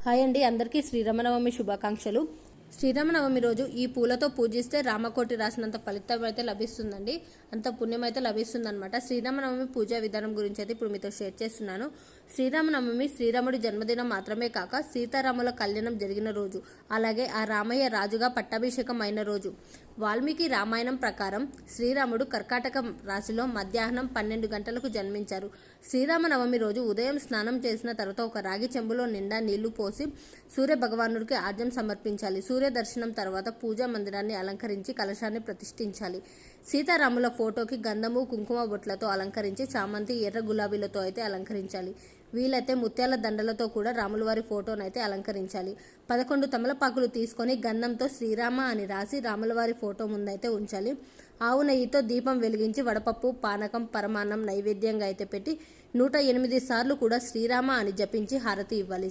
Hi అండి, అందరికీ శ్రీరామనవమి శుభాకాంక్షలు. శ్రీరామనవమి రోజు ఈ పూలతో పూజిస్తే రామకోటి రాసినంత ఫలితం అయితే లభిస్తుందండి, అంత పుణ్యం అయితే లభిస్తుందన్నమాట. శ్రీరామనవమి పూజా విధానం గురించి అయితే ఇప్పుడు మీతో షేర్ చేస్తున్నాను. శ్రీరామనవమి శ్రీరాముడి జన్మదినం మాత్రమే కాక సీతారాముల కళ్యాణం జరిగిన రోజు, అలాగే ఆ రామయ్య రాజుగా పట్టాభిషేకం అయిన రోజు. వాల్మీకి రామాయణం ప్రకారం శ్రీరాముడు కర్కాటక రాశిలో మధ్యాహ్నం 12 గంటలకు జన్మించారు. శ్రీరామనవమి రోజు ఉదయం స్నానం చేసిన తర్వాత ఒక రాగి చెంబులో నిండా నీళ్లు పోసి సూర్య భగవానుడికి ఆర్జ్యం సమర్పించాలి. సూర్య దర్శనం తర్వాత పూజా మందిరాన్ని అలంకరించి కలశాన్ని ప్రతిష్ఠించాలి. సీతారాముల ఫోటోకి గంధము కుంకుమ బొట్లతో అలంకరించి చామంతి ఎర్ర గులాబీలతో అయితే అలంకరించాలి. వీలైతే ముత్యాల దండలతో కూడా రాములవారి ఫోటోనైతే అలంకరించాలి. 11 తమలపాకులు తీసుకొని గంధంతో శ్రీరామ అని రాసి రాములవారి ఫోటో ముందైతే ఉంచాలి. ఆవు నెయ్యితో దీపం వెలిగించి వడపప్పు, పానకం, పరమాన్నం నైవేద్యంగా అయితే పెట్టి 108 సార్లు కూడా శ్రీరామ అని జపించి హారతి ఇవ్వాలి.